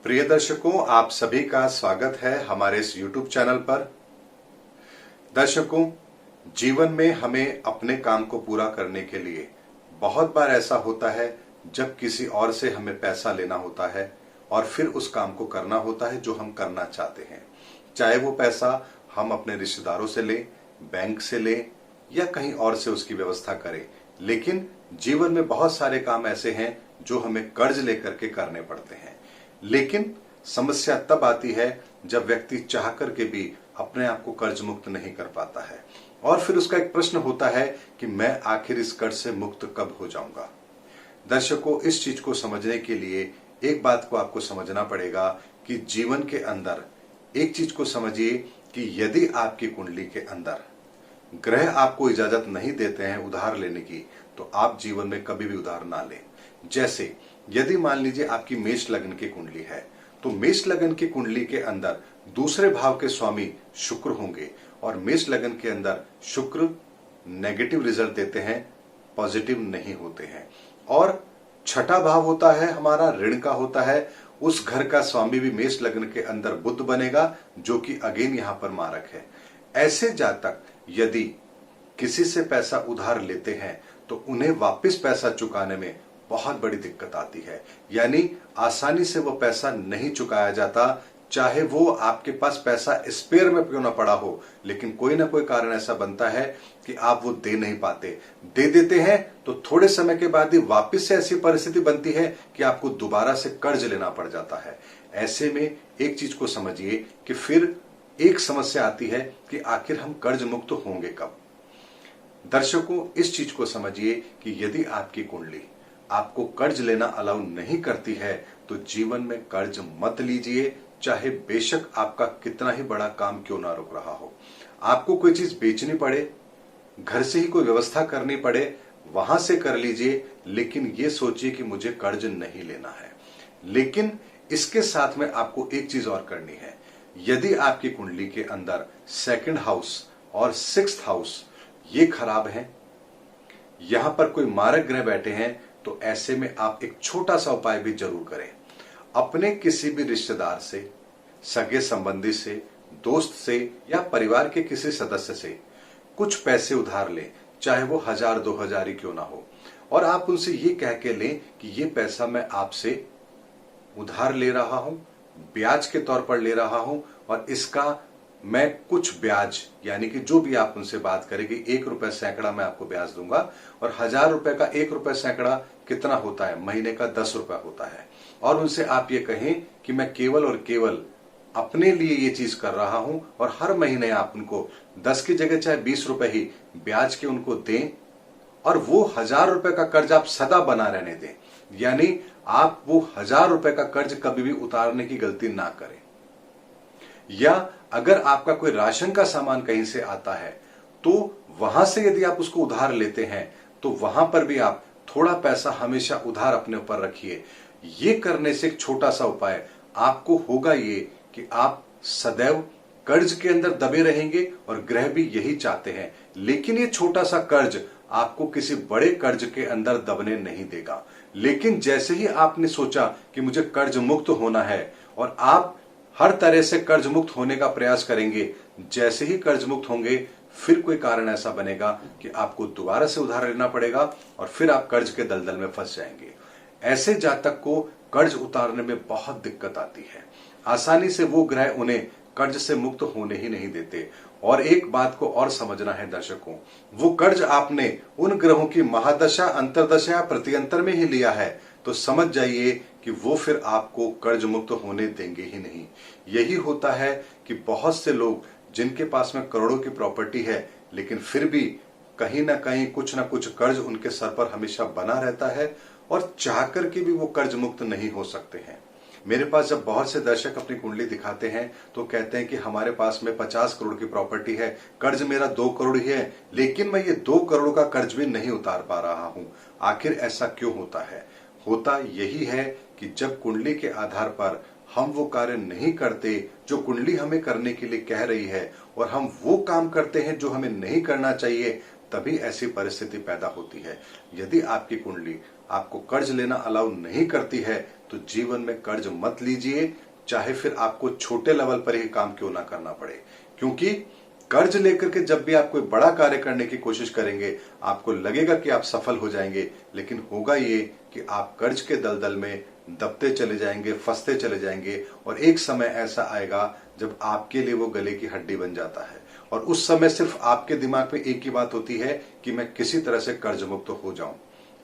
प्रिय दर्शकों, आप सभी का स्वागत है हमारे इस YouTube चैनल पर। दर्शकों, जीवन में हमें अपने काम को पूरा करने के लिए बहुत बार ऐसा होता है जब किसी और से हमें पैसा लेना होता है और फिर उस काम को करना होता है जो हम करना चाहते हैं। चाहे वो पैसा हम अपने रिश्तेदारों से लें, बैंक से लें या कहीं और से उसकी व्यवस्था करें, लेकिन जीवन में बहुत सारे काम ऐसे हैं जो हमें कर्ज लेकर के करने पड़ते हैं। लेकिन समस्या तब आती है जब व्यक्ति चाह करके भी अपने आप को कर्ज मुक्त नहीं कर पाता है और फिर उसका एक प्रश्न होता है कि मैं आखिर इस कर्ज से मुक्त कब हो जाऊंगा। दर्शकों, इस चीज को समझने के लिए एक बात को आपको समझना पड़ेगा कि जीवन के अंदर एक चीज को समझिए कि यदि आपकी कुंडली के अंदर ग्रह आपको इजाजत नहीं देते हैं उधार लेने की, तो आप जीवन में कभी भी उधार ना लें। जैसे यदि मान लीजिए आपकी मेष लग्न की कुंडली है, तो मेष लग्न की कुंडली के अंदर दूसरे भाव के स्वामी शुक्र होंगे और मेष लग्न के अंदर शुक्र नेगेटिव रिजल्ट देते हैं, पॉजिटिव नहीं होते हैं। और छठा भाव होता है हमारा ऋण का होता है, उस घर का स्वामी भी मेष लग्न के अंदर बुध बनेगा, जो कि अगेन यहां पर मारक है। ऐसे जातक यदि किसी से पैसा उधार लेते हैं तो उन्हें वापस पैसा चुकाने में बहुत बड़ी दिक्कत आती है, यानी आसानी से वो पैसा नहीं चुकाया जाता। चाहे वो आपके पास पैसा स्पेयर में क्यों ना पड़ा हो, लेकिन कोई ना कोई कारण ऐसा बनता है कि आप वो दे नहीं पाते। दे देते हैं तो थोड़े समय के बाद ही वापस से ऐसी परिस्थिति बनती है कि आपको दोबारा से कर्ज लेना पड़ जाता है। ऐसे में एक चीज को समझिए कि फिर एक समस्या आती है कि आखिर हम कर्ज मुक्त होंगे कब। दर्शकों, इस चीज को समझिए कि यदि आपकी कुंडली आपको कर्ज लेना अलाउ नहीं करती है तो जीवन में कर्ज मत लीजिए, चाहे बेशक आपका कितना ही बड़ा काम क्यों ना रुक रहा हो। आपको कोई चीज बेचनी पड़े, घर से ही कोई व्यवस्था करनी पड़े, वहां से कर लीजिए, लेकिन ये सोचिए कि मुझे कर्ज नहीं लेना है। लेकिन इसके साथ में आपको एक चीज और करनी है। यदि आपकी कुंडली के अंदर सेकंड हाउस और सिक्स्थ हाउस ये खराब है, यहां पर कोई मारक ग्रह बैठे हैं, तो ऐसे में आप एक छोटा सा उपाय भी जरूर करें। अपने किसी भी रिश्तेदार से, सगे संबंधी से, दोस्त से या परिवार के किसी सदस्य से कुछ पैसे उधार लें, चाहे वो 1000 2000 ही क्यों ना हो, और आप उनसे ये कह के लें कि ये पैसा मैं आपसे उधार ले रहा हूं, ब्याज के तौर पर ले रहा हूं, और इसका मैं कुछ ब्याज, यानी कि जो भी आप उनसे बात करेंगे, 1 रुपए सैकड़ा मैं आपको ब्याज दूंगा। और 1000 रुपए का 1 रुपए सैकड़ा कितना होता है? महीने का 10 रुपए होता है। और उनसे आप ये कहें कि मैं केवल और केवल अपने लिए ये चीज कर रहा हूं, और हर महीने आप उनको 10 की जगह चाहे 20 रुपए ही ब्याज के उनको दें, और वो 1000 रुपए का कर्ज आप सदा बना रहने दें। यानी आप वो 1000 रुपए का कर्ज कभी भी उतारने की गलती ना करें। या अगर आपका कोई राशन का सामान कहीं से आता है, तो वहां से यदि आप उसको उधार लेते हैं, तो वहां पर भी आप थोड़ा पैसा हमेशा उधार अपने ऊपर रखिए। ये करने से एक छोटा सा उपाय आपको होगा ये कि आप सदैव कर्ज के अंदर दबे रहेंगे, और ग्रह भी यही चाहते हैं। लेकिन ये छोटा सा कर्ज आपको किसी बड़े कर्ज के अंदर दबने नहीं देगा। लेकिन जैसे ही आपने सोचा कि मुझे कर्ज मुक्त होना है, और आप हर तरह से कर्ज मुक्त होने का प्रयास करेंगे, जैसे ही कर्ज मुक्त होंगे, फिर कोई कारण ऐसा बनेगा कि आपको दोबारा से उधार लेना पड़ेगा, और फिर आप कर्ज के दलदल में फंस जाएंगे। ऐसे जातक को कर्ज उतारने में बहुत दिक्कत आती है। आसानी से वो ग्रह उन्हें कर्ज से मुक्त होने ही नहीं देते। और एक बात को और समझना है दर्शकों, वो कर्ज आपने उन ग्रहों की महादशा, अंतरदशा या प्रत्यंतर में ही लिया है, तो समझ जाइए कि वो फिर आपको कर्ज मुक्त होने देंगे ही नहीं। यही होता है कि बहुत से लोग जिनके पास में करोड़ों की प्रॉपर्टी है, लेकिन फिर भी कहीं ना कहीं कुछ ना कुछ कर्ज उनके सर पर हमेशा बना रहता है, और चाह करके भी वो कर्ज मुक्त नहीं हो सकते हैं। मेरे पास जब बहुत से दर्शक अपनी कुंडली दिखाते हैं तो कहते हैं कि हमारे पास में 50 करोड़ की प्रॉपर्टी है, कर्ज मेरा 2 करोड़ ही है, लेकिन मैं ये 2 करोड़ का कर्ज भी नहीं उतार पा रहा हूं। आखिर ऐसा क्यों होता है? होता यही है कि जब कुंडली के आधार पर हम वो कार्य नहीं करते जो कुंडली हमें करने के लिए कह रही है, और हम वो काम करते हैं जो हमें नहीं करना चाहिए, तभी ऐसी परिस्थिति पैदा होती है। यदि आपकी कुंडली आपको कर्ज लेना अलाउ नहीं करती है तो जीवन में कर्ज मत लीजिए, चाहे फिर आपको छोटे लेवल पर ही काम क्यों ना करना पड़े। क्योंकि कर्ज लेकर के जब भी आप कोई बड़ा कार्य करने की कोशिश करेंगे, आपको लगेगा कि आप सफल हो जाएंगे, लेकिन होगा ये कि आप कर्ज के दलदल में दबते चले जाएंगे, फंसते चले जाएंगे, और एक समय ऐसा आएगा जब आपके लिए वो गले की हड्डी बन जाता है। और उस समय सिर्फ आपके दिमाग में एक ही बात होती है कि मैं किसी तरह से कर्ज मुक्त हो जाऊं।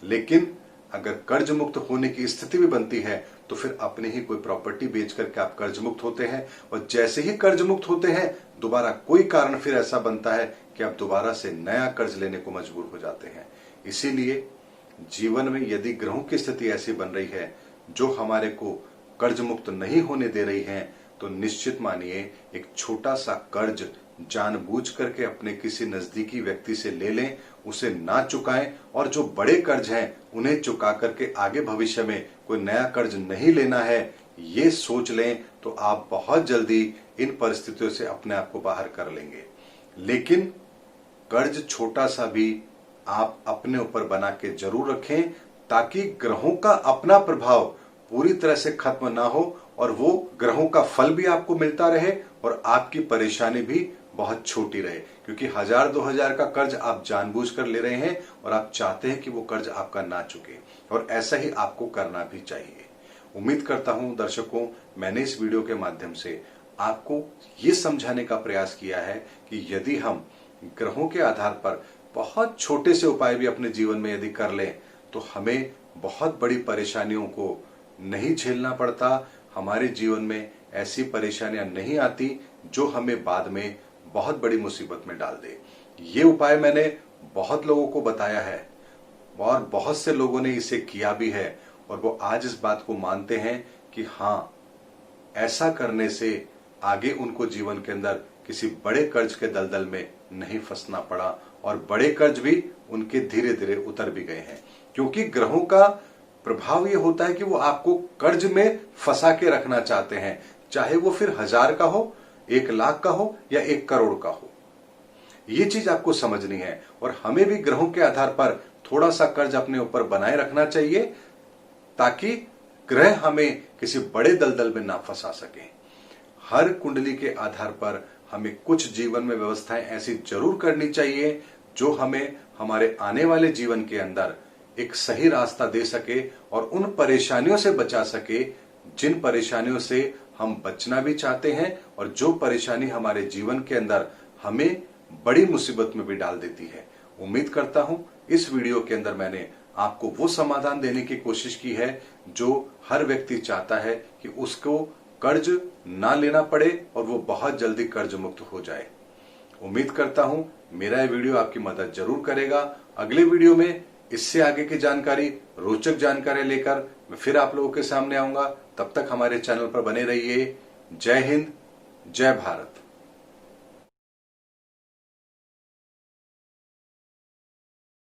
लेकिन अगर कर्ज मुक्त होने की स्थिति भी बनती है तो फिर अपनी ही कोई प्रॉपर्टी बेच करके आप कर्ज मुक्त होते हैं, और जैसे ही कर्ज मुक्त होते हैं दोबारा कोई कारण फिर ऐसा बनता है कि आप दोबारा से नया कर्ज लेने को मजबूर हो जाते हैं। इसीलिए जीवन में यदि ग्रहों की स्थिति ऐसी बन रही है जो हमारे को कर्ज मुक्त नहीं होने दे रही है, तो निश्चित मानिए एक छोटा सा कर्ज जानबूझ करके अपने किसी नजदीकी व्यक्ति से ले लें, उसे ना चुकाएं, और जो बड़े कर्ज हैं उन्हें चुका करके आगे भविष्य में कोई नया कर्ज नहीं लेना है, ये सोच लें तो आप बहुत जल्दी इन परिस्थितियों से अपने आप को बाहर कर लेंगे। लेकिन कर्ज छोटा सा भी आप अपने ऊपर बना के जरूर रखें, ताकि ग्रहों का अपना प्रभाव पूरी तरह से खत्म ना हो और वो ग्रहों का फल भी आपको मिलता रहे और आपकी परेशानी भी बहुत छोटी रहे। क्योंकि 1000-2000 का कर्ज आप जानबूझकर ले रहे हैं और आप चाहते हैं कि वो कर्ज आपका ना चुके, और ऐसा ही आपको करना भी चाहिए। उम्मीद करता हूं दर्शकों, मैंने इस वीडियो के माध्यम से आपको ये समझाने का प्रयास किया है कि यदि हम ग्रहों के आधार पर बहुत छोटे से उपाय भी अपने जीवन में यदि कर लें तो हमें बहुत बड़ी परेशानियों को नहीं झेलना पड़ता, हमारे जीवन में ऐसी परेशानियां नहीं आती जो हमें बाद में बहुत बड़ी मुसीबत में डाल दे। ये उपाय मैंने बहुत लोगों को बताया है और बहुत से लोगों ने इसे किया भी है, और वो आज इस बात को मानते हैं कि हाँ, ऐसा करने से आगे उनको जीवन के अंदर किसी बड़े कर्ज के दलदल में नहीं फंसना पड़ा, और बड़े कर्ज भी उनके धीरे धीरे उतर भी गए हैं। क्योंकि ग्रहों का प्रभाव ये होता है कि वो आपको कर्ज में फंसा के रखना चाहते हैं, चाहे वो फिर 1000 का हो, 1 लाख का हो या 1 करोड़ का हो। ये चीज आपको समझनी है, और हमें भी ग्रहों के आधार पर थोड़ा सा कर्ज अपने ऊपर बनाए रखना चाहिए, ताकि ग्रह हमें किसी बड़े दलदल में ना फंसा सके। हर कुंडली के आधार पर हमें कुछ जीवन में व्यवस्थाएं ऐसी जरूर करनी चाहिए जो हमें हमारे आने वाले जीवन के अंदर एक सही रास्ता दे सके और उन परेशानियों से बचा सके जिन परेशानियों से हम बचना भी चाहते हैं, और जो परेशानी हमारे जीवन के अंदर हमें बड़ी मुसीबत में भी डाल देती है। उम्मीद करता हूं इस वीडियो के अंदर मैंने आपको वो समाधान देने की कोशिश की है जो हर व्यक्ति चाहता है कि उसको कर्ज ना लेना पड़े और वो बहुत जल्दी कर्ज मुक्त हो जाए। उम्मीद करता हूं मेरा ये वीडियो आपकी मदद जरूर करेगा। अगले वीडियो में इससे आगे की जानकारी, रोचक जानकारी लेकर मैं फिर आप लोगों के सामने आऊंगा। तब तक हमारे चैनल पर बने रहिए। जय हिंद, जय भारत।